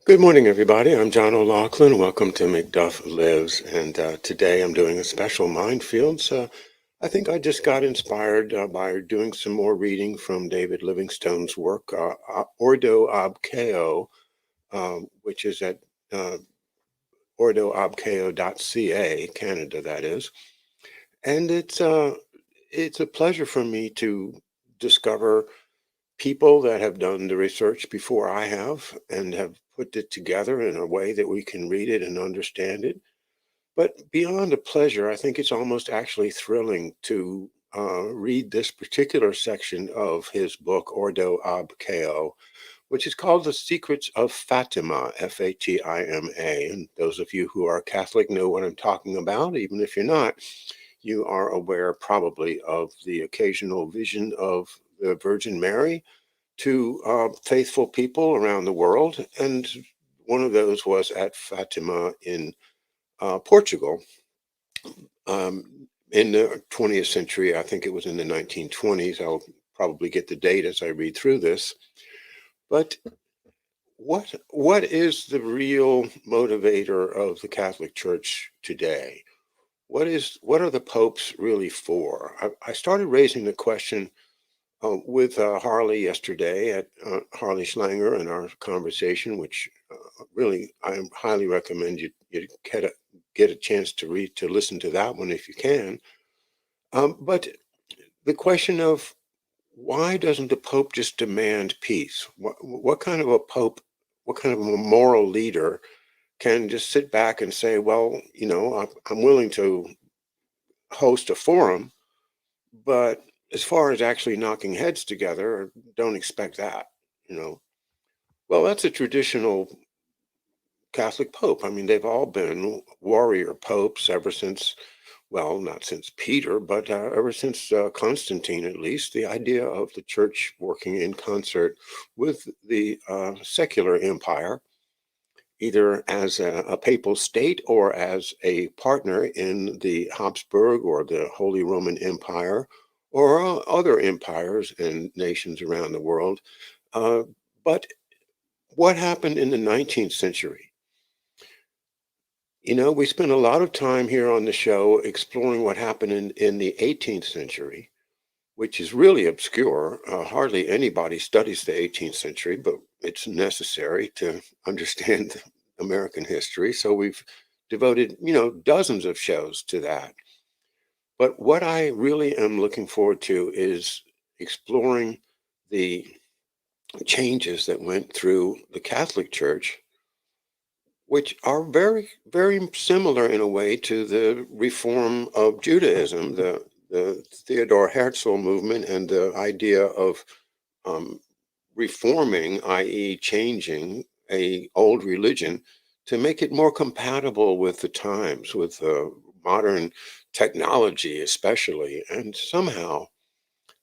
Good morning, everybody. I'm John O'Loughlin. Welcome to McDuff Lives. And today I'm doing a special Mindfields. I think I just got inspired by doing some more reading from David Livingstone's work, Ordo ab Chao, which is at uh, ordoabchao.ca, Canada, that is. And it's a pleasure for me to discover people that have done the research before I have and have put it together in a way that we can read it and understand it. But beyond a pleasure, I think it's almost actually thrilling to read this particular section of his book, Ordo ab Chao, which is called The Secrets of Fatima, Fatima. And those of you who are Catholic know what I'm talking about. Even if you're not, you are aware probably of the occasional vision of the Virgin Mary to faithful people around the world. And one of those was at Fatima in Portugal in the 20th century. I think it was in the 1920s. I'll probably get the date as I read through this. But what is the real motivator of the Catholic Church today? What are the popes really for? I started raising the question with Harley yesterday at Harley Schlanger in our conversation, which really I highly recommend you get a chance to listen to that one if you can. But the question of why doesn't the Pope just demand peace? What kind of a Pope, what kind of a moral leader can just sit back and say, well, I'm willing to host a forum, but as far as actually knocking heads together, don't expect that, you know. Well, that's a traditional Catholic Pope. I mean, they've all been warrior popes ever since, well, not since Peter, but ever since Constantine, at least. The idea of the church working in concert with the secular empire, either as a papal state or as a partner in the Habsburg or the Holy Roman Empire or other empires and nations around the world. Uh, but what happened in the 19th century? We spent a lot of time here on the show exploring what happened in the 18th century, which is really obscure. Hardly anybody studies the 18th century, but it's necessary to understand American history. So we've devoted, dozens of shows to that. But what I really am looking forward to is exploring the changes that went through the Catholic Church, which are very, very similar in a way to the reform of Judaism, the Theodor Herzl movement, and the idea of um, reforming, i.e., changing a old religion to make it more compatible with the times, with modern technology, especially. And somehow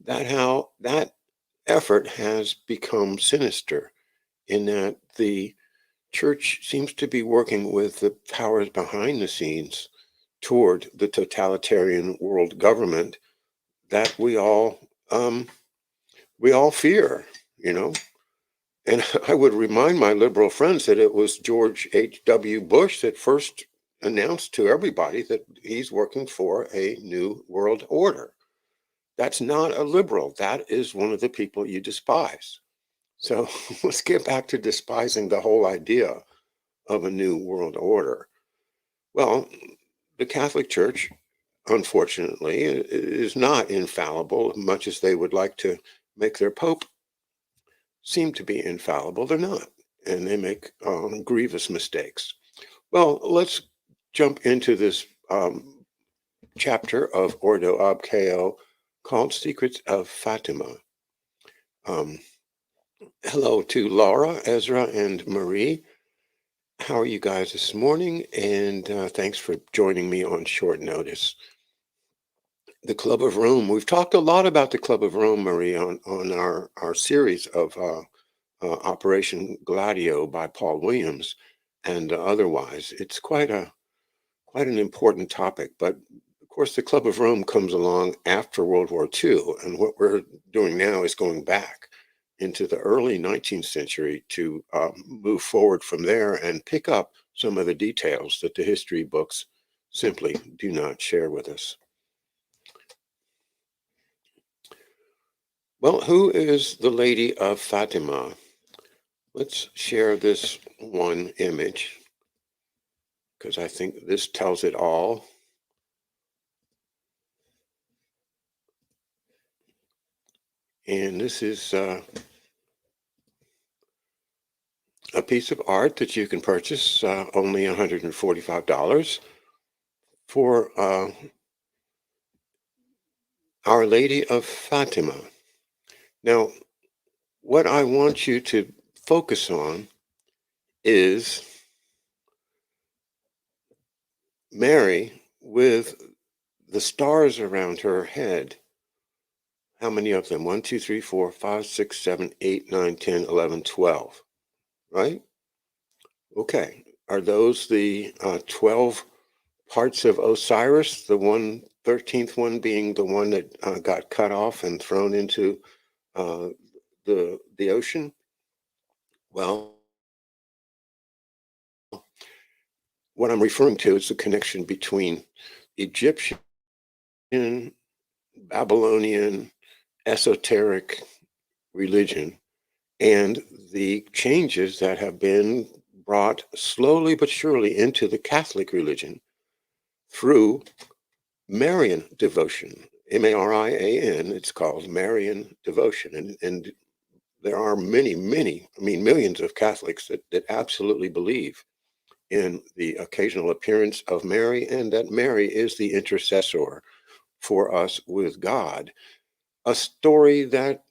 that effort has become sinister in that the church seems to be working with the powers behind the scenes toward the totalitarian world government that um, we all fear, you know. And I would remind my liberal friends that it was George H.W. Bush that first announced to everybody that he's working for a new world order. That's not a liberal. That is one of the people you despise. So let's get back to despising the whole idea of a new world order. Well, the Catholic Church, unfortunately, is not infallible, much as they would like to make their Pope seem to be infallible. They're not, and they make grievous mistakes. Well, let's jump into this chapter of Ordo ab Chao called Secrets of Fatima. Um, Hello to Laura, Ezra, and Marie. How are you guys this morning? And thanks for joining me on short notice. The Club of Rome. We've talked a lot about the Club of Rome, Marie, on our series of Operation Gladio by Paul Williams and otherwise. It's quite an important topic, but of course, the Club of Rome comes along after World War II, and what we're doing now is going back. into the early 19th century to move forward from there and pick up some of the details that the history books simply do not share with us. Well, who is the Lady of Fatima? Let's share this one image because I think this tells it all. And this is a piece of art that you can purchase only $145 for Our Lady of Fatima. Now, what I want you to focus on is Mary with the stars around her head. How many of them? 1, 2, 3, 4, 5, 6, 7, 8, 9, 10, 11, 12. Right? Okay. Are those the 12 parts of Osiris, the 13th one being the one that got cut off and thrown into the ocean? Well, what I'm referring to is the connection between Egyptian, Babylonian, esoteric religion and the changes that have been brought slowly but surely into the Catholic religion through Marian devotion. Marian, it's called Marian devotion. And there are many, millions of Catholics that absolutely believe in the occasional appearance of Mary and that Mary is the intercessor for us with God. A story that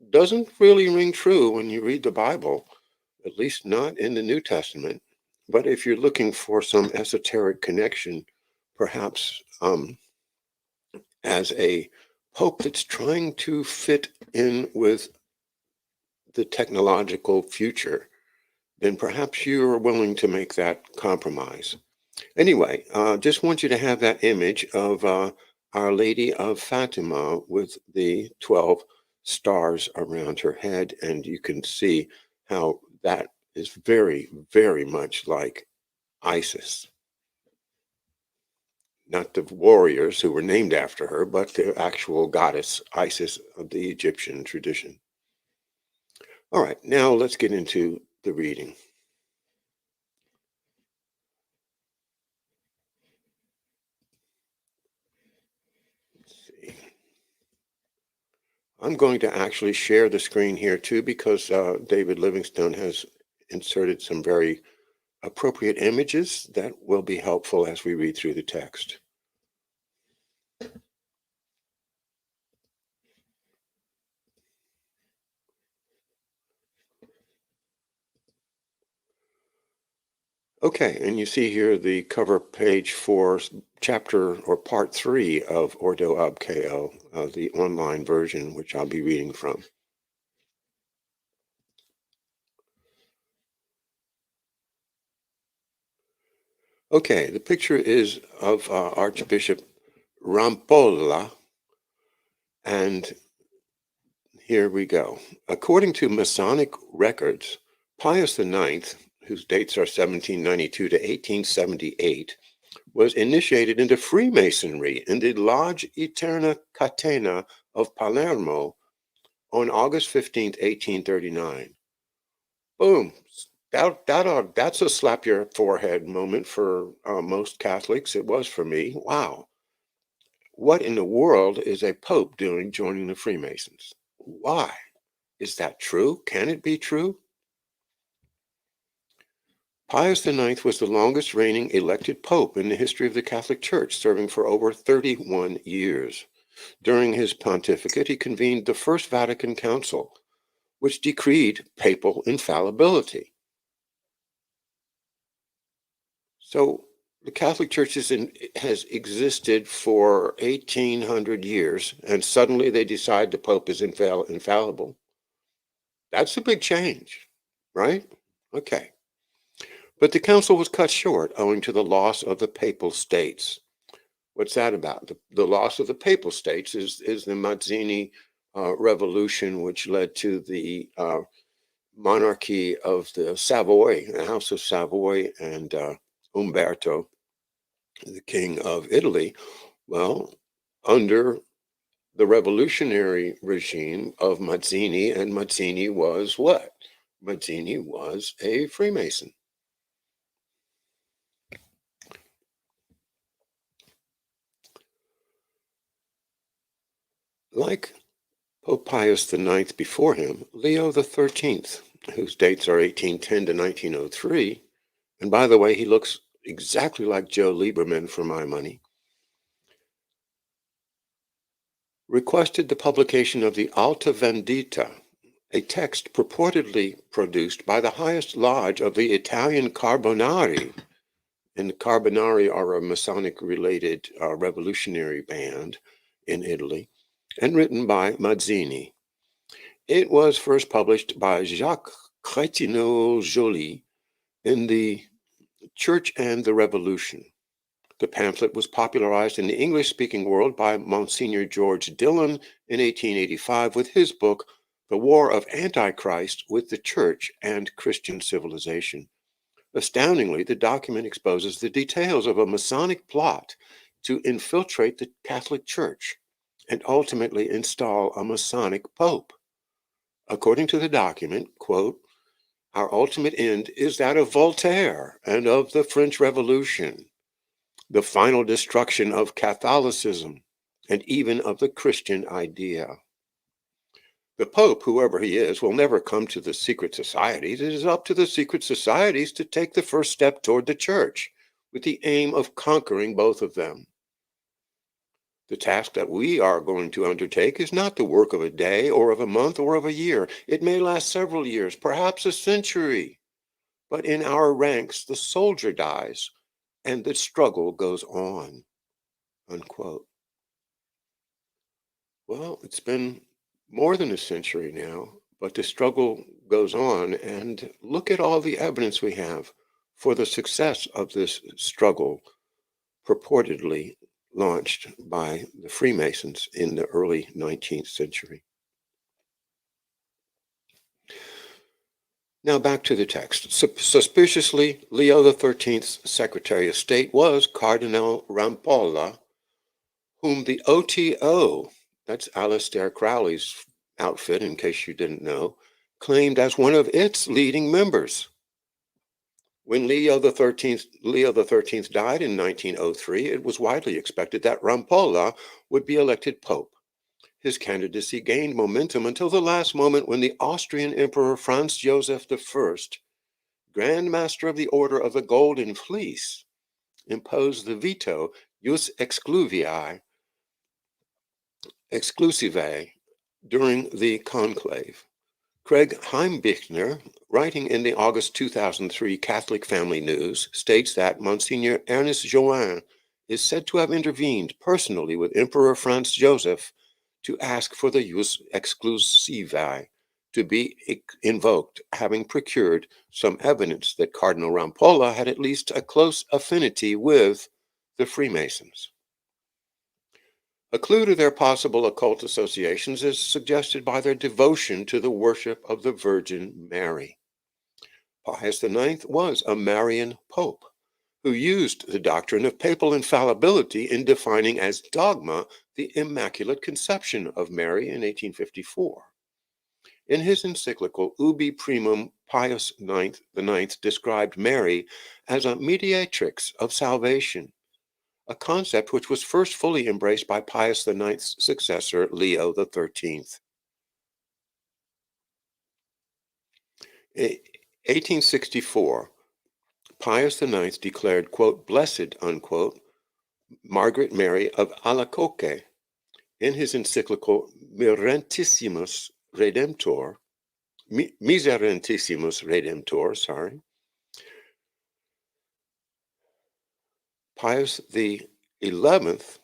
doesn't really ring true when you read the Bible, at least not in the New Testament. But if you're looking for some esoteric connection, perhaps as a pope that's trying to fit in with the technological future, then perhaps you are willing to make that compromise. Anyway, just want you to have that image of Our Lady of Fatima with the 12 stars around her head, and you can see how that is very, very much like Isis. Not the warriors who were named after her, but the actual goddess Isis of the Egyptian tradition. All right, now let's get into the reading. Let's see. I'm going to actually share the screen here too because David Livingstone has inserted some very appropriate images that will be helpful as we read through the text. Okay, and you see here the cover page for chapter or part 3 of Ordo ab Chao, the online version, which I'll be reading from. Okay, the picture is of Archbishop Rampolla, and here we go. According to Masonic records, Pius IX, whose dates are 1792 to 1878, was initiated into Freemasonry in the Lodge Eterna Catena of Palermo on August 15th, 1839. Boom. That's a slap your forehead moment for most Catholics. It was for me. Wow. What in the world is a pope doing joining the Freemasons? Why? Is that true? Can it be true? Pius IX was the longest reigning elected pope in the history of the Catholic Church, serving for over 31 years. During his pontificate, he convened the First Vatican Council, which decreed papal infallibility. So the Catholic Church has existed for 1,800 years, and suddenly they decide the Pope is infallible. That's a big change, right? Okay. But the council was cut short owing to the loss of the papal states. What's that about? The loss of the papal states is the Mazzini revolution, which led to the monarchy of the Savoy, the House of Savoy, and Umberto, the King of Italy. Well, under the revolutionary regime of Mazzini, and Mazzini was what? Mazzini was a Freemason. Like Pope Pius IX before him, Leo XIII, whose dates are 1810 to 1903, and by the way, he looks exactly like Joe Lieberman for my money, requested the publication of the Alta Vendita, a text purportedly produced by the highest lodge of the Italian Carbonari. And the Carbonari are a Masonic-related revolutionary band in Italy, and written by Mazzini. It was first published by Jacques Chrétien-Joly in the Church and the Revolution. The pamphlet was popularized in the English-speaking world by Monsignor George Dillon in 1885 with his book, The War of Antichrist with the Church and Christian Civilization. Astoundingly, the document exposes the details of a Masonic plot to infiltrate the Catholic Church and ultimately install a Masonic pope. According to the document, quote, "Our ultimate end is that of Voltaire and of the French Revolution, the final destruction of Catholicism and even of the Christian idea. The Pope, whoever he is, will never come to the secret societies. It is up to the secret societies to take the first step toward the church with the aim of conquering both of them. The task that we are going to undertake is not the work of a day or of a month or of a year. It may last several years, perhaps a century. But in our ranks, the soldier dies and the struggle goes on." Unquote. Well, it's been more than a century now, but the struggle goes on. And look at all the evidence we have for the success of this struggle purportedly launched by the Freemasons in the early 19th century. Now back to the text. Suspiciously, Leo XIII's Secretary of State was Cardinal Rampolla, whom the OTO, that's Aleister Crowley's outfit, in case you didn't know, claimed as one of its leading members. When Leo XIII died in 1903, it was widely expected that Rampolla would be elected Pope. His candidacy gained momentum until the last moment when the Austrian Emperor Franz Joseph I, Grand Master of the Order of the Golden Fleece, imposed the veto jus exclusivae during the conclave. Craig Heimbichner, writing in the August 2003 Catholic Family News, states that Monsignor Ernest Join is said to have intervened personally with Emperor Franz Joseph to ask for the jus exclusivae to be invoked, having procured some evidence that Cardinal Rampolla had at least a close affinity with the Freemasons. A clue to their possible occult associations is suggested by their devotion to the worship of the Virgin Mary. Pius IX was a Marian pope who used the doctrine of papal infallibility in defining as dogma the Immaculate Conception of Mary in 1854. In his encyclical Ubi Primum, Pius IX described Mary as a mediatrix of salvation, a concept which was first fully embraced by Pius IX's successor, Leo XIII. In 1864, Pius IX declared, quote, "Blessed," unquote, Margaret Mary of Alacoque in his encyclical Miserentissimus Redemptor, Pius XI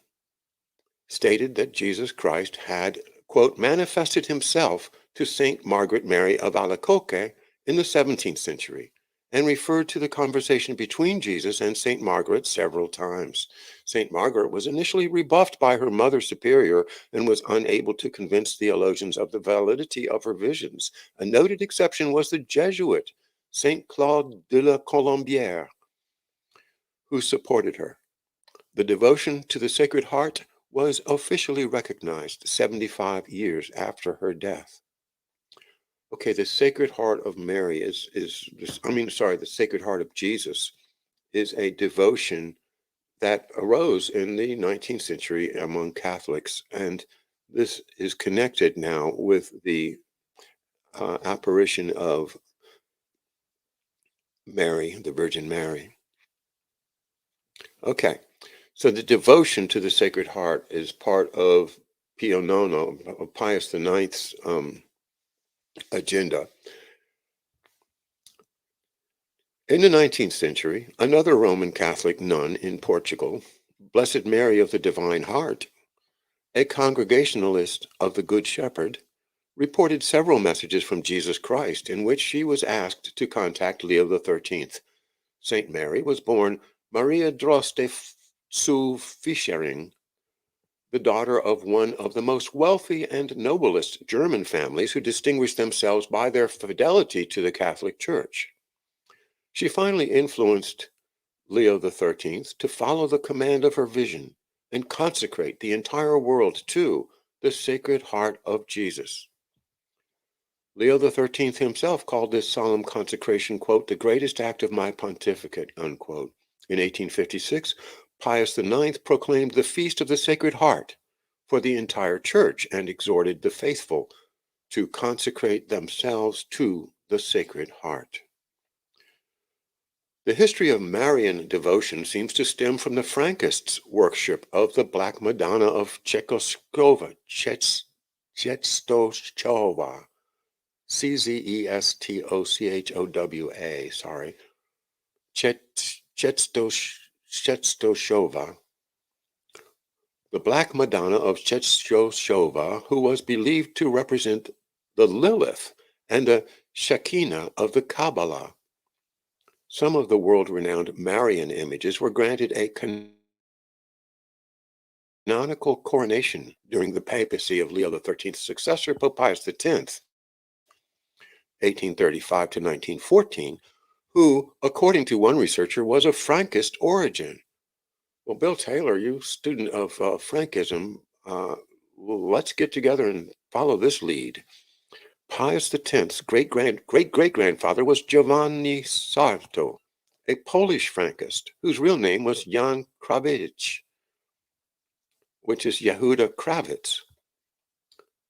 stated that Jesus Christ had, quote, manifested himself to Saint Margaret Mary of Alacoque in the 17th century, and referred to the conversation between Jesus and St. Margaret several times. St. Margaret was initially rebuffed by her mother superior and was unable to convince theologians of the validity of her visions. A noted exception was the Jesuit, St. Claude de la Colombière, who supported her. The devotion to the Sacred Heart was officially recognized 75 years after her death. Okay, the Sacred Heart of Mary the Sacred Heart of Jesus is a devotion that arose in the 19th century among Catholics, and this is connected now with the apparition of Mary, the Virgin Mary. Okay, so the devotion to the Sacred Heart is part of Pius IX's agenda. In the 19th century, another Roman Catholic nun in Portugal, Blessed Mary of the Divine Heart, a Congregationalist of the Good Shepherd, reported several messages from Jesus Christ in which she was asked to contact Leo XIII. Saint Mary was born Maria Droste zu Fischering, the daughter of one of the most wealthy and noblest German families who distinguished themselves by their fidelity to the Catholic Church. She finally influenced Leo XIII to follow the command of her vision and consecrate the entire world to the Sacred Heart of Jesus. Leo XIII himself called this solemn consecration, quote, the greatest act of my pontificate, unquote. In 1856, Pius IX proclaimed the Feast of the Sacred Heart for the entire Church and exhorted the faithful to consecrate themselves to the Sacred Heart. The history of Marian devotion seems to stem from the Frankists' worship of the Black Madonna of Czestochowa, Czestochowa, sorry, Czestochowa, the Black Madonna of Czestochowa, who was believed to represent the Lilith and the Shekinah of the Kabbalah. Some of the world-renowned Marian images were granted a canonical coronation during the papacy of Leo XIII's successor, Pope Pius X, 1835 to 1914, who, according to one researcher, was of Frankist origin. Well, Bill Taylor, you student of Frankism, let's get together and follow this lead. Pius X's great-great-grandfather was Giovanni Sarto, a Polish Frankist whose real name was Jan Krawicz, which is Yehuda Krawitz,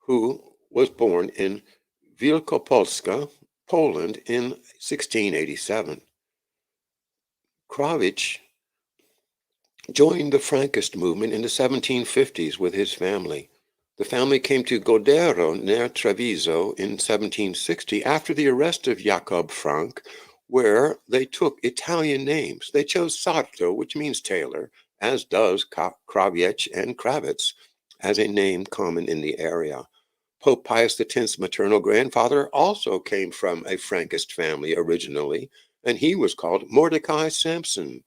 who was born in Wielkopolska, Poland in 1687. Krawicz joined the Frankist movement in the 1750s with his family. The family came to Godero near Treviso in 1760 after the arrest of Jakob Frank, where they took Italian names. They chose Sarto, which means tailor, as does Krawicz and Krawitz, as a name common in the area. Pope Pius X's maternal grandfather also came from a Frankist family originally, and he was called Mordecai Sampson,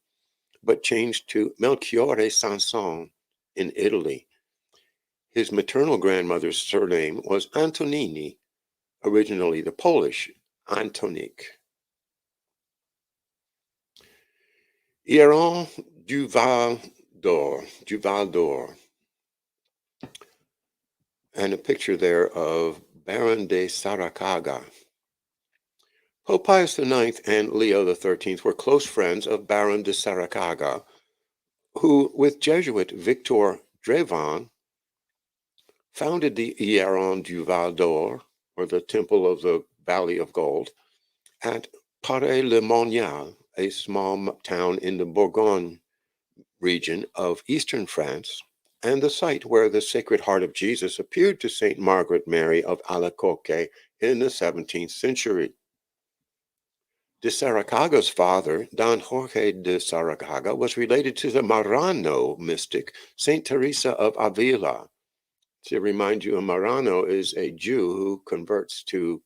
but changed to Melchiorre Sanson in Italy. His maternal grandmother's surname was Antonini, originally the Polish Antonik. Hieron du Val d'Or, and a picture there of Baron de Saracaga. Pope Pius IX and Leo XIII were close friends of Baron de Saracaga, who, with Jesuit Victor Drevin, founded the Hieron du Val d'Or, or the Temple of the Valley of Gold, at Paray-le-Monial, a small town in the Bourgogne region of eastern France, and the site where the Sacred Heart of Jesus appeared to St. Margaret Mary of Alacoque in the 17th century. De Saracaga's father, Don Jorge de Saracaga, was related to the Marrano mystic, St. Teresa of Avila. To remind you, a Marrano is a Jew who converts to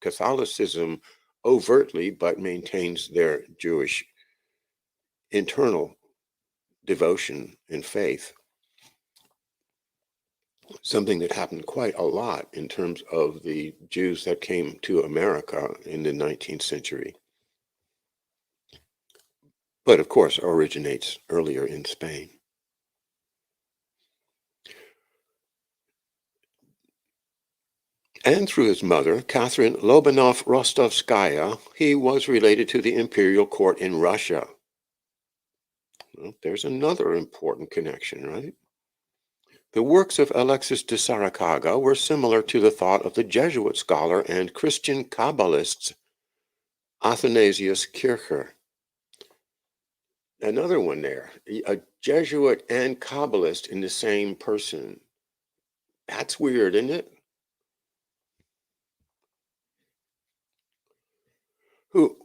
Catholicism overtly, but maintains their Jewish internal devotion and faith. Something that happened quite a lot in terms of the Jews that came to America in the 19th century. But of course originates earlier in Spain. And through his mother, Catherine Lobanov-Rostovskaya, he was related to the imperial court in Russia. Well, there's another important connection, right? The works of Alexis de Saracaga were similar to the thought of the Jesuit scholar and Christian Kabbalist Athanasius Kircher. Another one there, a Jesuit and Kabbalist in the same person. That's weird, isn't it?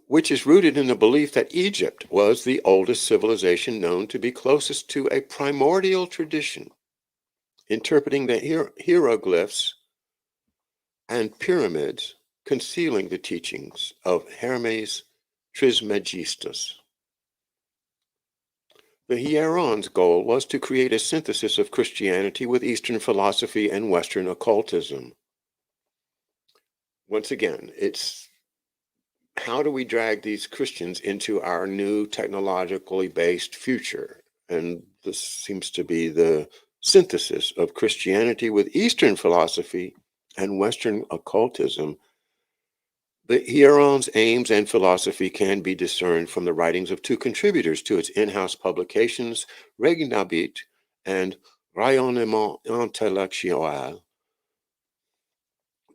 Which is rooted in the belief that Egypt was the oldest civilization known to be closest to a primordial tradition, interpreting the hieroglyphs and pyramids, concealing the teachings of Hermes Trismegistus. The Hieron's goal was to create a synthesis of Christianity with Eastern philosophy and Western occultism. Once again, it's how do we drag these Christians into our new technologically based future? And this seems to be the synthesis of Christianity with Eastern philosophy and Western occultism. The Hieron's aims and philosophy can be discerned from the writings of two contributors to its in-house publications, Regnabit and Rayonnement Intellectuel.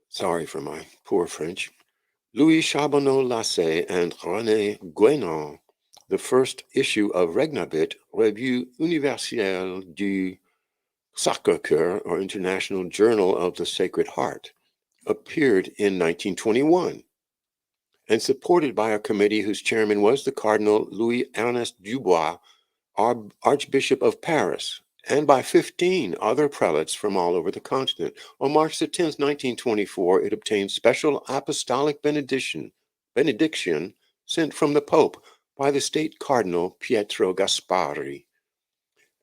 Sorry for my poor French. Louis Charbonneau-Lassay and René Guénon, the first issue of Regnabit, Revue Universelle du Sacré-Cœur, or International Journal of the Sacred Heart, appeared in 1921. And supported by a committee whose chairman was the Cardinal Louis-Ernest Dubois, Archbishop of Paris, and by 15 other prelates from all over the continent. On March the 10th, 1924, it obtained special apostolic benediction sent from the Pope by the state cardinal Pietro Gasparri.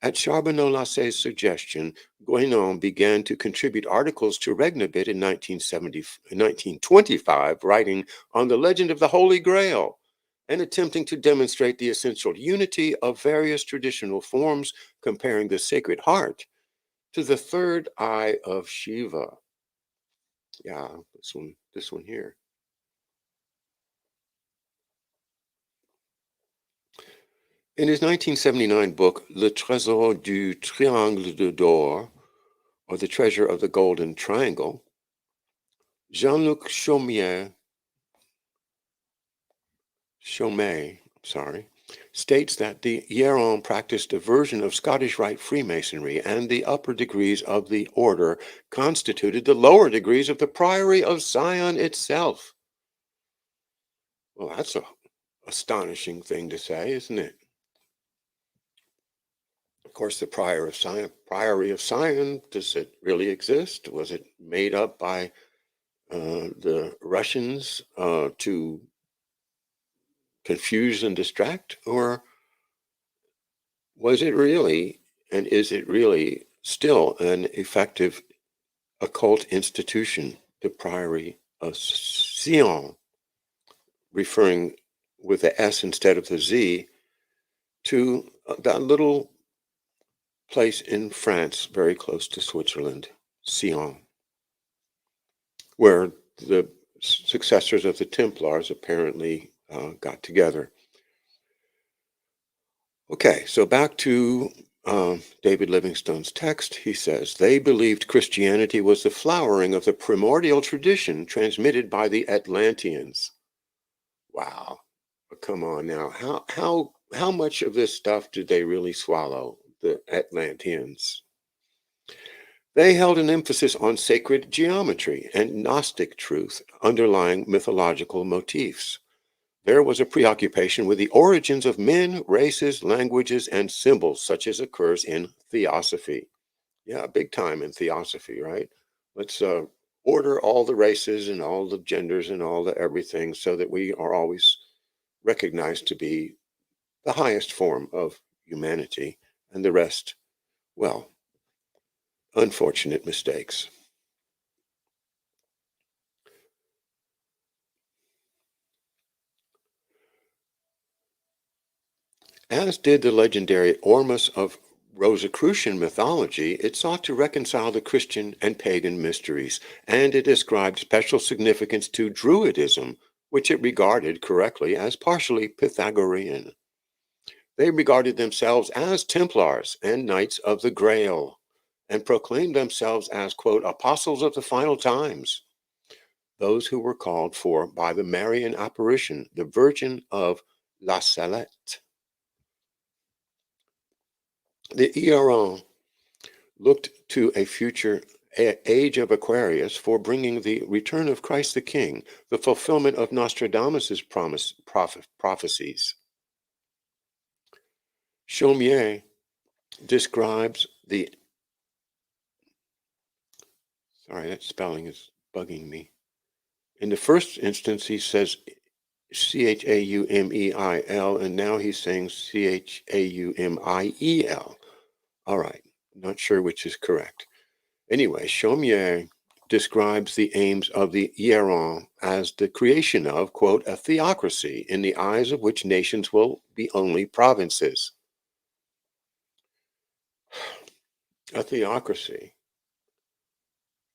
At Charbonneau-Lassay's suggestion, Guénon began to contribute articles to Regnabit in 1925, writing on the legend of the Holy Grail and attempting to demonstrate the essential unity of various traditional forms, comparing the Sacred Heart to the third eye of Shiva. Yeah, this one here. In his 1979 book, Le Trésor du Triangle d'Or, or The Treasure of the Golden Triangle, Jean-Luc Chaumet, states that the Hieron practiced a version of Scottish Rite Freemasonry, and the upper degrees of the order constituted the lower degrees of the Priory of Sion itself. Well, that's an astonishing thing to say, isn't it? Of course, the Priory of Sion, does it really exist? Was it made up by the Russians to confuse and distract, or was it really, and is it really still an effective occult institution, the Priory of Sion, referring with the S instead of the Z to that little place in France very close to Switzerland, Sion, where the successors of the Templars apparently got together. Okay, so back to David Livingstone's text. He says, they believed Christianity was the flowering of the primordial tradition transmitted by the Atlanteans. Wow. But come on now. How much of this stuff did they really swallow, the Atlanteans? They held an emphasis on sacred geometry and Gnostic truth underlying mythological motifs. There was a preoccupation with the origins of men, races, languages, and symbols, such as occurs in theosophy. Yeah, big time in theosophy, right? Let's order all the races and all the genders and all the everything so that we are always recognized to be the highest form of humanity, and the rest, well, unfortunate mistakes. As did the legendary Ormus of Rosicrucian mythology, it sought to reconcile the Christian and pagan mysteries, and it ascribed special significance to Druidism, which it regarded correctly as partially Pythagorean. They regarded themselves as Templars and Knights of the Grail, and proclaimed themselves as, quote, apostles of the final times, those who were called for by the Marian apparition, the Virgin of La Salette. The Iran looked to a future age of Aquarius for bringing the return of Christ the King, the fulfillment of Nostradamus' prophecies. Chaumier describes the, sorry, that spelling is bugging me. In the first instance, he says Chaumeil, and now he's saying Chaumeiel. All right, not sure which is correct. Anyway, Chaumier describes the aims of the Iran as the creation of, quote, a theocracy in the eyes of which nations will be only provinces. A theocracy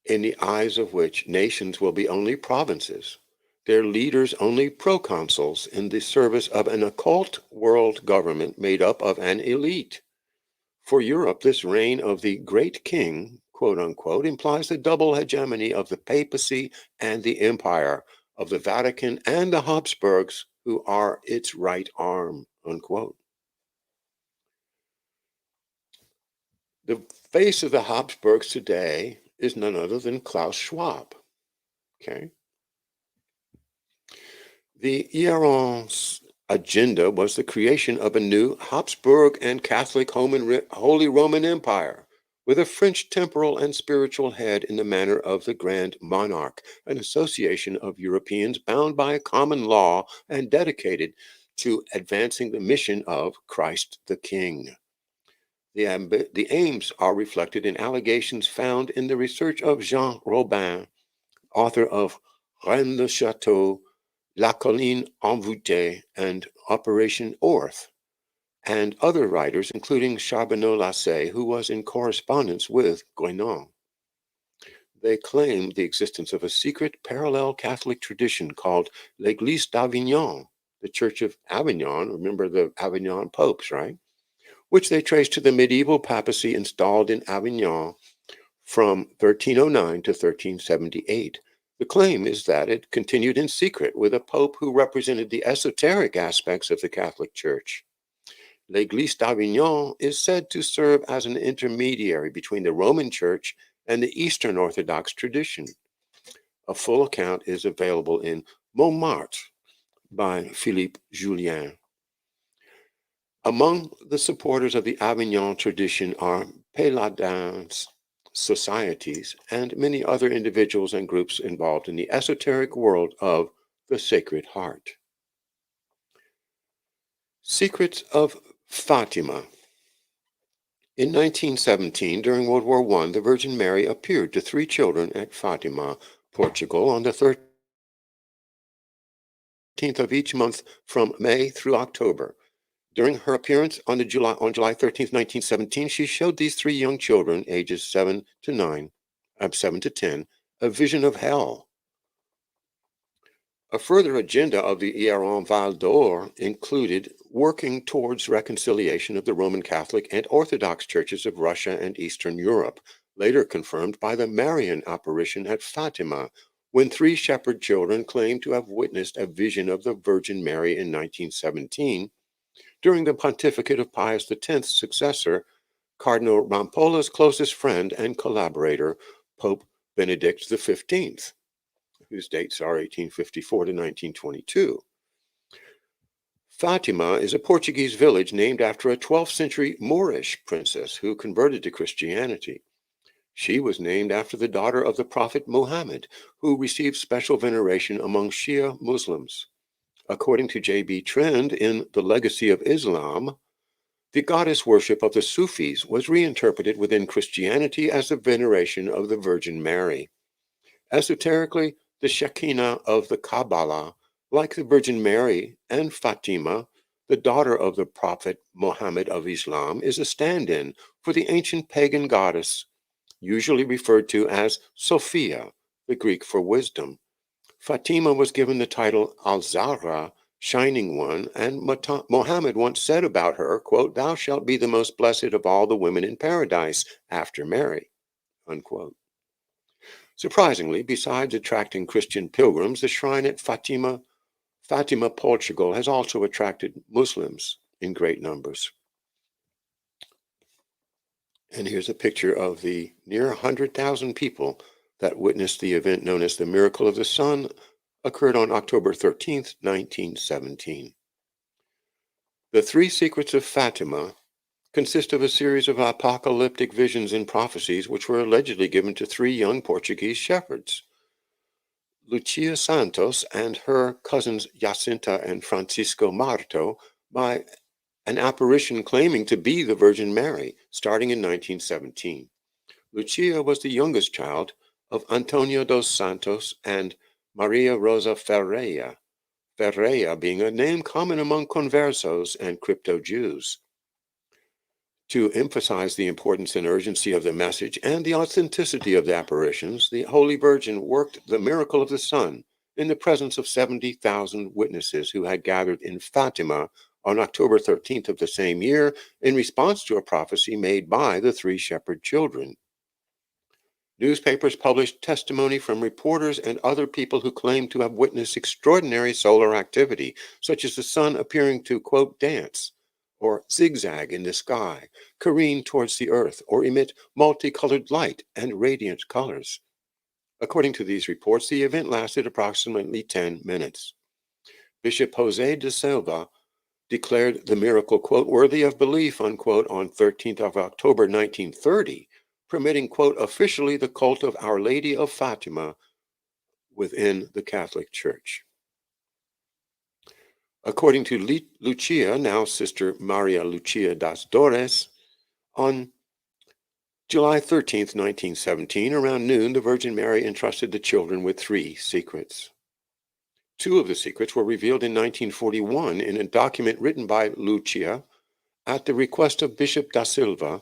in the eyes of which nations will be only provinces, their leaders only proconsuls in the service of an occult world government made up of an elite. For Europe, this reign of the great king, quote unquote, implies the double hegemony of the papacy and the empire, of the Vatican and the Habsburgs, who are its right arm, unquote. The face of the Habsburgs today is none other than Klaus Schwab. Okay. The Iran's agenda was the creation of a new Habsburg and Catholic Holy Roman Empire, with a French temporal and spiritual head in the manner of the Grand Monarch, an association of Europeans bound by a common law and dedicated to advancing the mission of Christ the King. The aims are reflected in allegations found in the research of Jean Robin, author of Rennes le Château, La Colline Envoûtée, and Operation Orth, and other writers, including Charbonneau-Lassalle, who was in correspondence with Guénon. They claim the existence of a secret parallel Catholic tradition called l'Église d'Avignon, the Church of Avignon, remember the Avignon popes, right? Which they trace to the medieval papacy installed in Avignon from 1309 to 1378. The claim is that it continued in secret with a pope who represented the esoteric aspects of the Catholic Church. L'Église d'Avignon is said to serve as an intermediary between the Roman Church and the Eastern Orthodox tradition. A full account is available in Montmartre by Philippe Julien. Among the supporters of the Avignon tradition are Péladins societies and many other individuals and groups involved in the esoteric world of the Sacred Heart. Secrets of Fatima. In 1917, during World War I, the Virgin Mary appeared to 3 children at Fatima, Portugal, on the 13th of each month from May through October. During her appearance on July 13th, 1917, she showed these 3 young children, ages 7 to 10, a vision of hell. A further agenda of the Iran Val d'Or included working towards reconciliation of the Roman Catholic and Orthodox churches of Russia and Eastern Europe, later confirmed by the Marian apparition at Fatima, when 3 shepherd children claimed to have witnessed a vision of the Virgin Mary in 1917 during the pontificate of Pius X's successor, Cardinal Rampola's closest friend and collaborator, Pope Benedict XV, whose dates are 1854 to 1922. Fatima is a Portuguese village named after a 12th century Moorish princess who converted to Christianity. She was named after the daughter of the Prophet Muhammad, who received special veneration among Shia Muslims. According to J.B. Trend in The Legacy of Islam, the goddess worship of the Sufis was reinterpreted within Christianity as the veneration of the Virgin Mary. Esoterically, the Shekinah of the Kabbalah, like the Virgin Mary and Fatima, the daughter of the Prophet Muhammad of Islam, is a stand-in for the ancient pagan goddess, usually referred to as Sophia, the Greek for wisdom. Fatima was given the title Al-Zahra, Shining One, and Muhammad once said about her, quote, "Thou shalt be the most blessed of all the women in paradise after Mary," unquote. Surprisingly, besides attracting Christian pilgrims, the shrine at Fatima, Portugal, has also attracted Muslims in great numbers. And here's a picture of the near 100,000 people that witnessed the event known as the Miracle of the Sun, occurred on October 13th, 1917. The three secrets of Fatima consist of a series of apocalyptic visions and prophecies which were allegedly given to three young Portuguese shepherds, Lucia Santos and her cousins Jacinta and Francisco Marto, by an apparition claiming to be the Virgin Mary, starting in 1917. Lucia was the youngest child of Antonio dos Santos and Maria Rosa Ferreira, Ferreira being a name common among conversos and crypto-Jews. To emphasize the importance and urgency of the message and the authenticity of the apparitions, the Holy Virgin worked the miracle of the sun in the presence of 70,000 witnesses who had gathered in Fatima on October 13th of the same year in response to a prophecy made by the three shepherd children. Newspapers published testimony from reporters and other people who claimed to have witnessed extraordinary solar activity, such as the sun appearing to, quote, dance, or zigzag in the sky, careen towards the earth, or emit multicolored light and radiant colors. According to these reports, the event lasted approximately 10 minutes. Bishop Jose de Silva declared the miracle, quote, worthy of belief, unquote, on 13th of October 1930, permitting, quote, officially the cult of Our Lady of Fatima within the Catholic Church. According to Lucia, now Sister Maria Lucia das Dores, on July 13th, 1917, around noon, the Virgin Mary entrusted the children with three secrets. Two of the secrets were revealed in 1941 in a document written by Lucia at the request of Bishop da Silva.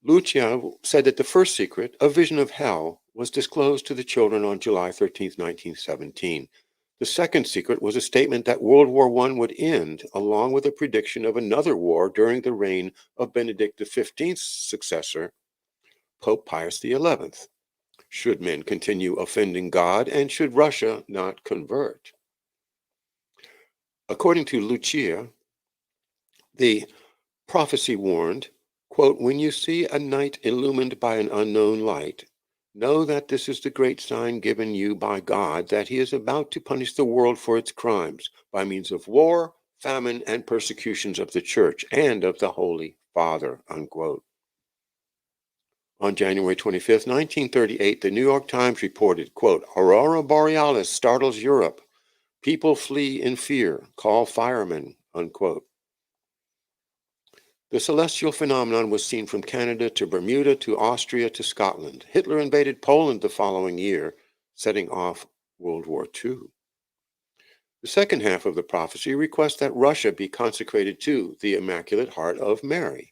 Lucia said that the first secret, a vision of hell, was disclosed to the children on July 13, 1917. The second secret was a statement that World War I would end, along with a prediction of another war during the reign of Benedict XV's successor, Pope Pius XI. Should men continue offending God, and should Russia not convert? According to Lucia, the prophecy warned, quote, when you see a night illumined by an unknown light, know that this is the great sign given you by God, that he is about to punish the world for its crimes by means of war, famine, and persecutions of the church and of the Holy Father, unquote. On January 25th, 1938, the New York Times reported, quote, Aurora Borealis startles Europe. People flee in fear. Call firemen, unquote. The celestial phenomenon was seen from Canada to Bermuda to Austria to Scotland. Hitler invaded Poland the following year, setting off World War II. The second half of the prophecy requests that Russia be consecrated to the Immaculate Heart of Mary.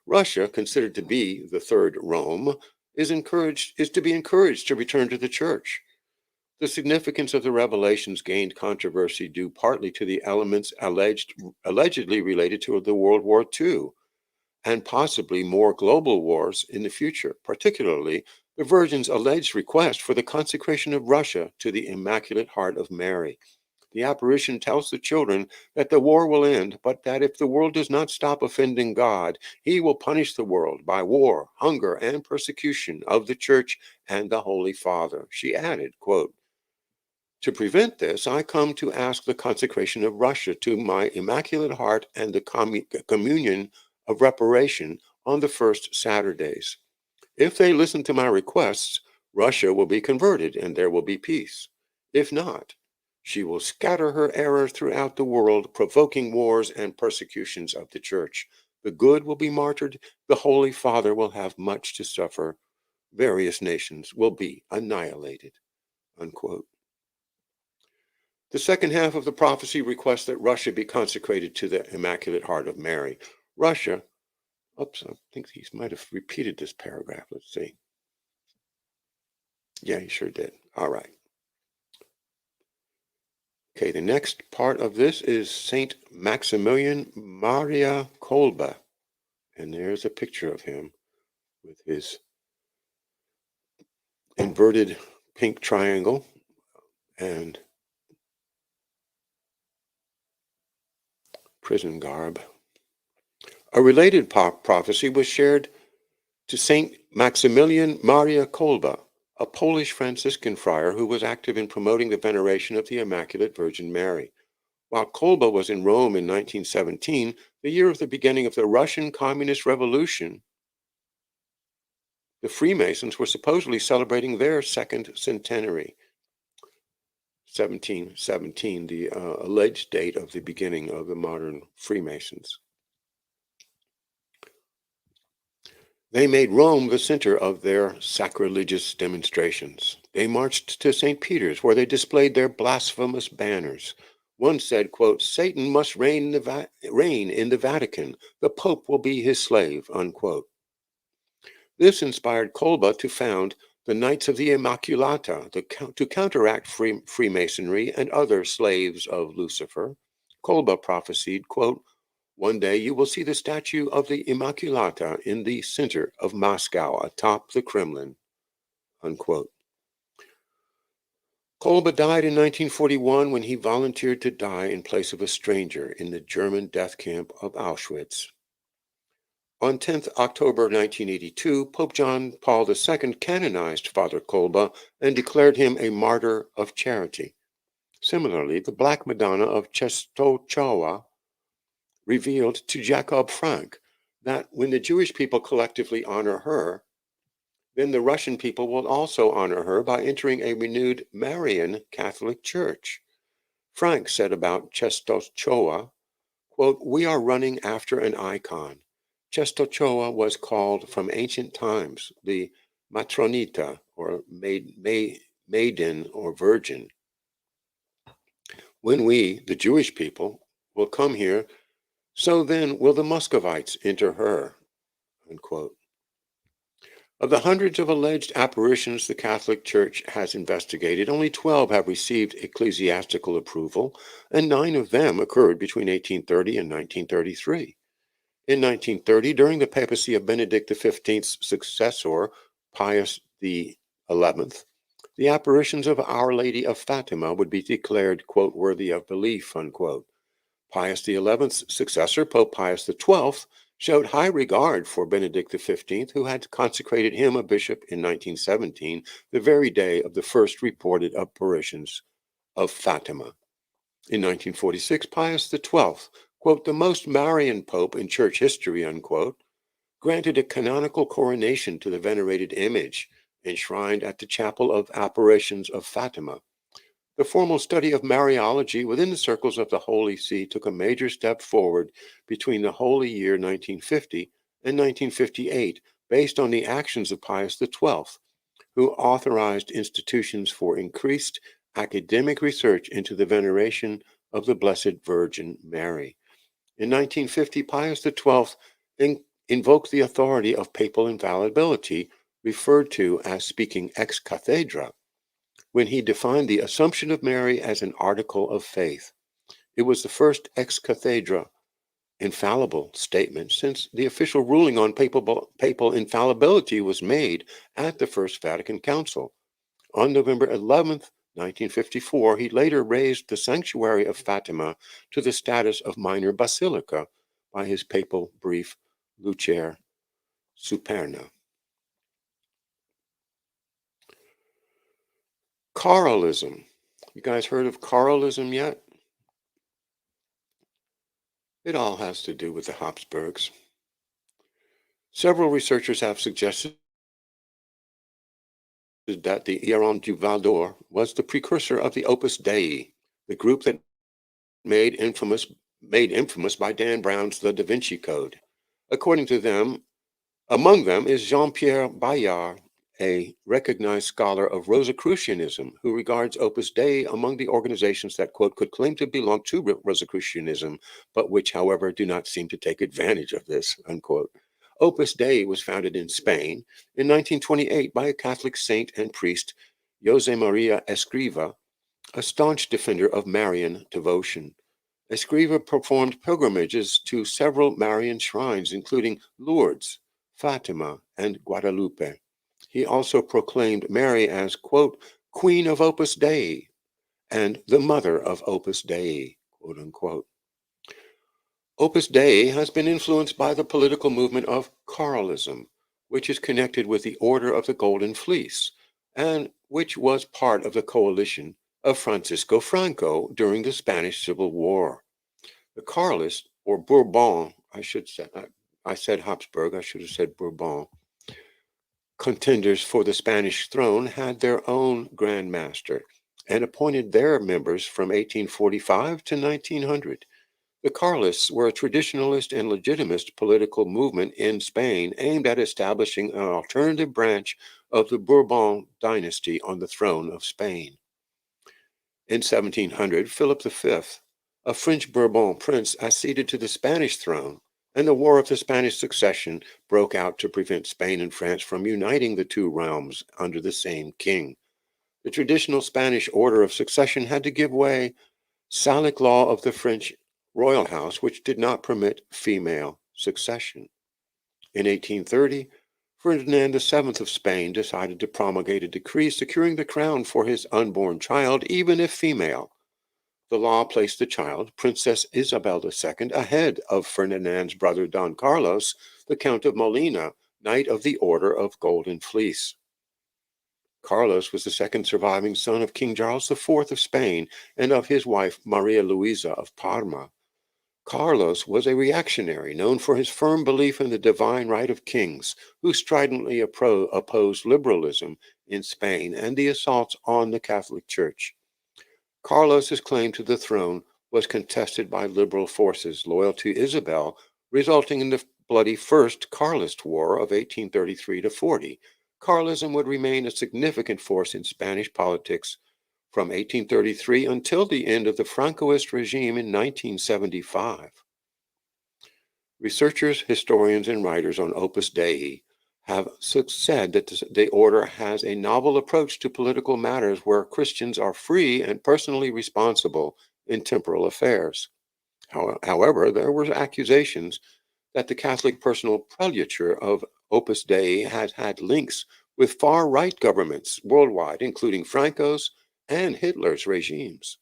Russia, considered to be the third Rome, is to be encouraged to return to the church. The significance of the revelations gained controversy due partly to the elements allegedly related to the World War II and possibly more global wars in the future, particularly the Virgin's alleged request for the consecration of Russia to the Immaculate Heart of Mary. The apparition tells the children that the war will end, but that if the world does not stop offending God, he will punish the world by war, hunger, and persecution of the church and the Holy Father. She added, quote, to prevent this, I come to ask the consecration of Russia to my Immaculate Heart and the communion of reparation on the first Saturdays. If they listen to my requests, Russia will be converted and there will be peace. If not, she will scatter her error throughout the world, provoking wars and persecutions of the church. The good will be martyred, the Holy Father will have much to suffer, various nations will be annihilated. Unquote. The second half of the prophecy requests that Russia be consecrated to the Immaculate Heart of Mary. Russia, oops, I think he might have repeated this paragraph. Let's see. Yeah, he sure did. All right. Okay, the next part of this is Saint Maximilian Maria Kolbe. And there's a picture of him with his inverted pink triangle and prison garb. A related prophecy was shared to Saint Maximilian Maria Kolbe, a Polish Franciscan friar who was active in promoting the veneration of the Immaculate Virgin Mary. While Kolbe was in Rome in 1917, the year of the beginning of the Russian Communist Revolution, the Freemasons were supposedly celebrating their second centenary, 1717, the alleged date of the beginning of the modern Freemasons. They made Rome the center of their sacrilegious demonstrations. They marched to St. Peter's, where they displayed their blasphemous banners. One said, quote, Satan must reign in the Vatican. The Pope will be his slave, unquote. This inspired Kolbe to found the Knights of the Immaculata to counteract Freemasonry and other slaves of Lucifer. Kolbe prophesied, quote, one day you will see the statue of the Immaculata in the center of Moscow atop the Kremlin, unquote. Kolbe died in 1941 when he volunteered to die in place of a stranger in the German death camp of Auschwitz. On 10th October 1982, Pope John Paul II canonized Father Kolbe and declared him a martyr of charity. Similarly, the Black Madonna of Czestochowa revealed to Jacob Frank that when the Jewish people collectively honor her, then the Russian people will also honor her by entering a renewed Marian Catholic Church. Frank said about Czestochowa, quote, we are running after an icon. Czestochowa was called from ancient times the Matronita, or maiden or virgin. When we, the Jewish people, will come here, so then will the Muscovites enter her, unquote. Of the hundreds of alleged apparitions the Catholic Church has investigated, only 12 have received ecclesiastical approval, and 9 of them occurred between 1830 and 1933. In 1930, during the papacy of Benedict XV's successor, Pius XI, the apparitions of Our Lady of Fatima would be declared, quote, worthy of belief, unquote. Pius XI's successor, Pope Pius XII, showed high regard for Benedict XV, who had consecrated him a bishop in 1917, the very day of the first reported apparitions of Fatima. In 1946, Pius XII, quote, the most Marian pope in church history, unquote, granted a canonical coronation to the venerated image enshrined at the Chapel of Apparitions of Fatima. The formal study of Mariology within the circles of the Holy See took a major step forward between the holy year 1950 and 1958, based on the actions of Pius XII, who authorized institutions for increased academic research into the veneration of the Blessed Virgin Mary. In 1950, Pius XII invoked the authority of papal infallibility, referred to as speaking ex cathedra, when he defined the Assumption of Mary as an article of faith. It was the first ex cathedra infallible statement since the official ruling on papal infallibility was made at the First Vatican Council. On November 11th, 1954, he later raised the sanctuary of Fatima to the status of minor basilica by his papal brief Lucer Superna. Carlism. You guys heard of Carlism yet? It all has to do with the Habsburgs. Several researchers have suggested that the Iran du Val d'Or was the precursor of the Opus Dei, the group that made infamous by Dan Brown's The Da Vinci Code. According to them, among them is Jean-Pierre Bayard, a recognized scholar of Rosicrucianism, who regards Opus Dei among the organizations that, quote, could claim to belong to Rosicrucianism, but which, however, do not seem to take advantage of this, unquote. Opus Dei was founded in Spain in 1928 by a Catholic saint and priest, Jose Maria Escriva, a staunch defender of Marian devotion. Escriva performed pilgrimages to several Marian shrines, including Lourdes, Fatima, and Guadalupe. He also proclaimed Mary as, quote, Queen of Opus Dei and the Mother of Opus Dei, quote unquote. Opus Dei has been influenced by the political movement of Carlism, which is connected with the Order of the Golden Fleece, and which was part of the coalition of Francisco Franco during the Spanish Civil War. The Carlists, or Bourbon, I said Habsburg, I should have said Bourbon, contenders for the Spanish throne had their own Grand Master and appointed their members from 1845 to 1900. The Carlists were a traditionalist and legitimist political movement in Spain aimed at establishing an alternative branch of the Bourbon dynasty on the throne of Spain. In 1700, Philip V, a French Bourbon prince, acceded to the Spanish throne, and the War of the Spanish Succession broke out to prevent Spain and France from uniting the two realms under the same king. The traditional Spanish order of succession had to give way, Salic law of the French royal house, which did not permit female succession. In 1830, Ferdinand VII of Spain decided to promulgate a decree securing the crown for his unborn child, even if female. The law placed the child, Princess Isabel II, ahead of Ferdinand's brother Don Carlos, the Count of Molina, Knight of the Order of Golden Fleece. Carlos was the second surviving son of King Charles IV of Spain and of his wife Maria Luisa of Parma. Carlos was a reactionary known for his firm belief in the divine right of kings, who stridently opposed liberalism in Spain and the assaults on the Catholic Church. Carlos's claim to the throne was contested by liberal forces loyal to Isabel, resulting in the bloody First Carlist War of 1833 to 40. Carlism would remain a significant force in Spanish politics from 1833 until the end of the Francoist regime in 1975. Researchers, historians, and writers on Opus Dei have said that the order has a novel approach to political matters where Christians are free and personally responsible in temporal affairs. However, there were accusations that the Catholic personal prelature of Opus Dei has had links with far-right governments worldwide, including Franco's and Hitler's regimes.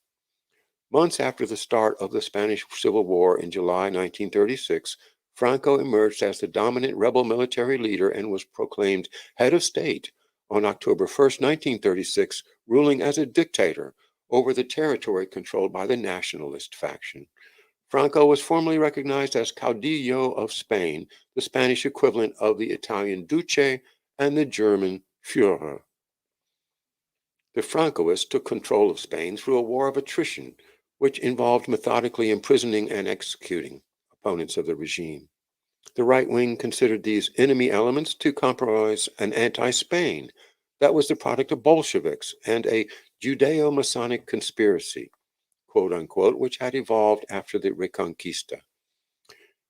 Months after the start of the Spanish Civil War in July 1936, Franco emerged as the dominant rebel military leader and was proclaimed head of state on October 1st, 1936, ruling as a dictator over the territory controlled by the nationalist faction. Franco was formally recognized as Caudillo of Spain, the Spanish equivalent of the Italian Duce and the German Führer. The Francoists took control of Spain through a war of attrition, which involved methodically imprisoning and executing opponents of the regime. The right wing considered these enemy elements to comprise an anti-Spain that was the product of Bolsheviks and a Judeo-Masonic conspiracy, quote unquote, which had evolved after the Reconquista.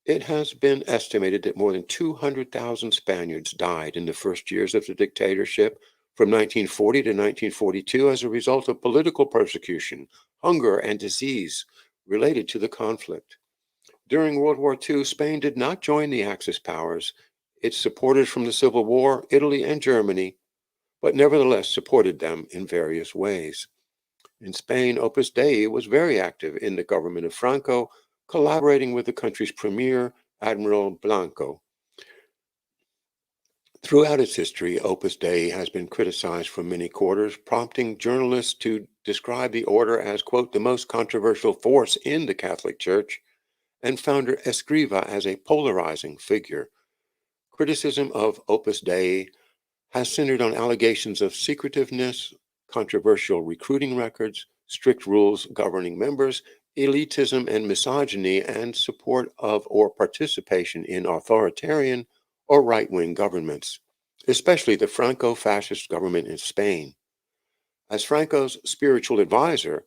It has been estimated that more than 200,000 Spaniards died in the first years of the dictatorship from 1940 to 1942 as a result of political persecution, hunger, and disease related to the conflict. During World War II, Spain did not join the Axis powers. It supported from the Civil War Italy and Germany, but nevertheless supported them in various ways. In Spain, Opus Dei was very active in the government of Franco, collaborating with the country's premier, Admiral Blanco. Throughout its history, Opus Dei has been criticized from many quarters, prompting journalists to describe the order as, quote, the most controversial force in the Catholic Church, and founder Escriva as a polarizing figure. Criticism of Opus Dei has centered on allegations of secretiveness, controversial recruiting records, strict rules governing members, elitism and misogyny, and support of or participation in authoritarian or right wing governments, especially the Franco fascist government in Spain. As Franco's spiritual advisor,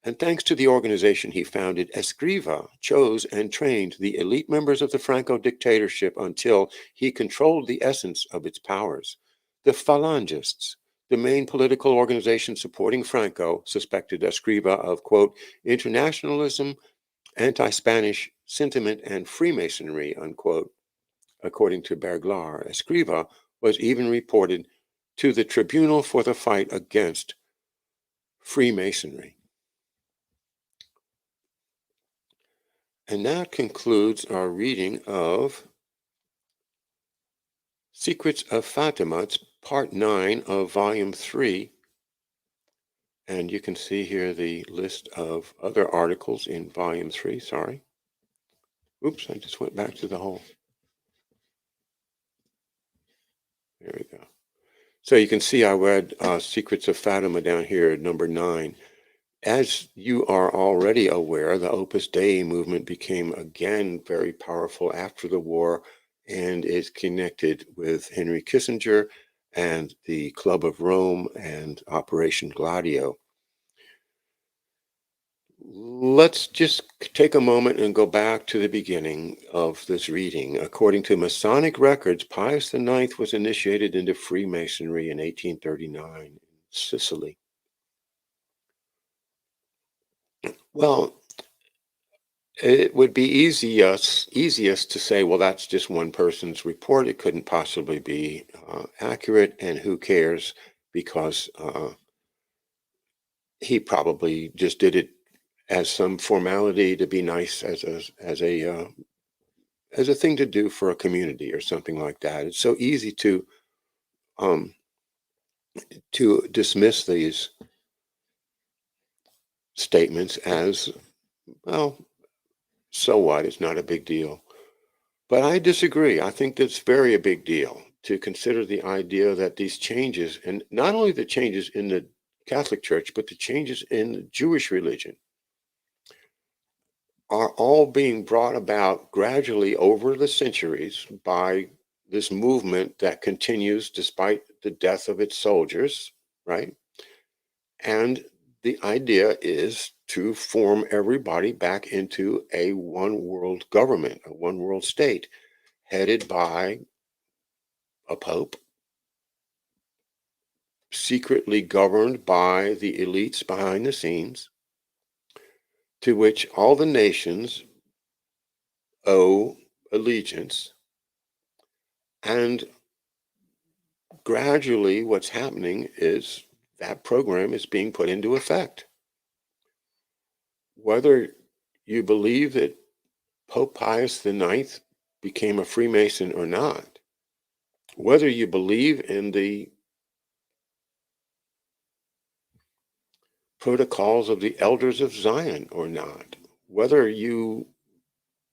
and thanks to the organization he founded, Escriva chose and trained the elite members of the Franco dictatorship until he controlled the essence of its powers. The Phalangists, the main political organization supporting Franco, suspected Escriva of, quote, internationalism, anti-Spanish sentiment, and Freemasonry, unquote. According to Berglar, Escriva was even reported to the Tribunal for the Fight Against Freemasonry. And that concludes our reading of Secrets of Fatima. It's part 9 of volume 3. And you can see here the list of other articles in volume 3. Sorry. Oops, I just went back to the whole. There we go. So you can see I read Secrets of Fatima down here, number 9. As you are already aware, the Opus Dei movement became again very powerful after the war and is connected with Henry Kissinger and the Club of Rome and Operation Gladio. Let's just take a moment and go back to the beginning of this reading. According to Masonic records, Pius IX was initiated into Freemasonry in 1839 in Sicily. Well, it would be easiest to say, well, that's just one person's report. It couldn't possibly be accurate, and who cares, because he probably just did it as some formality to be nice, as a thing to do for a community or something like that. It's so easy to dismiss these statements as, well, so what? It's not a big deal. But I disagree. I think that's very a big deal to consider the idea that these changes, and not only the changes in the Catholic Church, but the changes in the Jewish religion, are all being brought about gradually over the centuries by this movement that continues despite the death of its soldiers, right? And the idea is to form everybody back into a one world government, a one world state, headed by a pope, secretly governed by the elites behind the scenes, to which all the nations owe allegiance. And gradually, what's happening is that program is being put into effect. Whether you believe that Pope Pius IX became a Freemason or not, whether you believe in the protocols of the elders of Zion or not, whether you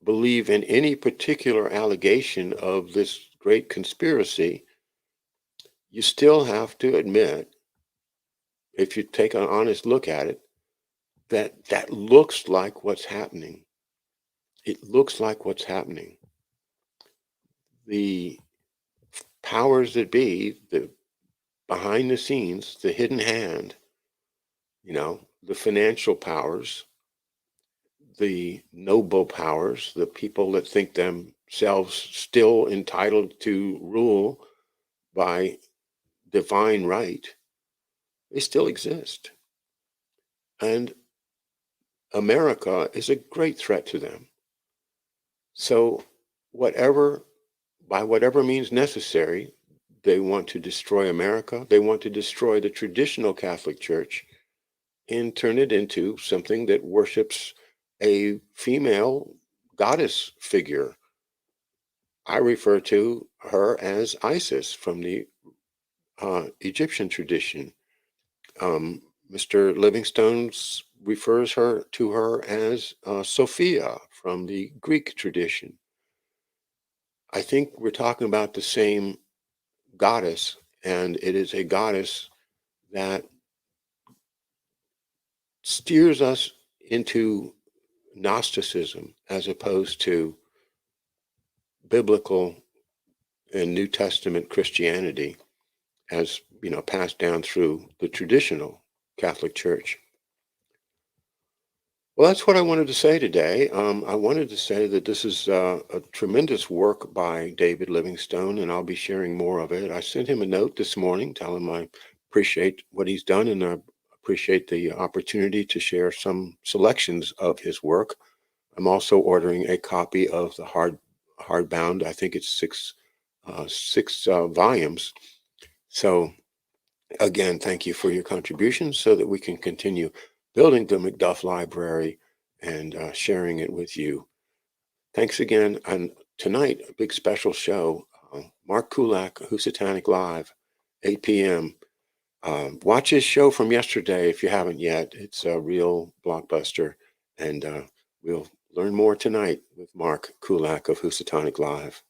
believe in any particular allegation of this great conspiracy, you still have to admit, if you take an honest look at it, that that looks like what's happening. It looks like what's happening. The powers that be, the behind the scenes, the hidden hand, the financial powers, the noble powers, the people that think themselves still entitled to rule by divine right, they still exist. And America is a great threat to them. So by whatever means necessary, they want to destroy America. They want to destroy the traditional Catholic Church and turn it into something that worships a female goddess figure. I refer to her as Isis from the Egyptian tradition. Mr. Livingstone refers to her as Sophia from the Greek tradition. I think we're talking about the same goddess, and it is a goddess that steers us into Gnosticism as opposed to biblical and New Testament Christianity, as passed down through the traditional Catholic Church. Well, that's what I wanted to say today. I wanted to say that this is a tremendous work by David Livingstone, and I'll be sharing more of it. I sent him a note this morning, telling him I appreciate what he's done, and I appreciate the opportunity to share some selections of his work. I'm also ordering a copy of the hardbound. I think it's six volumes. So again, thank you for your contributions so that we can continue building the McDuff Library and sharing it with you. Thanks again. And tonight, a big special show. Mark Kulak, Who's Satanic Live, 8 p.m. Watch his show from yesterday if you haven't yet. It's a real blockbuster. And we'll learn more tonight with Mark Kulak of Who's Satanic Live.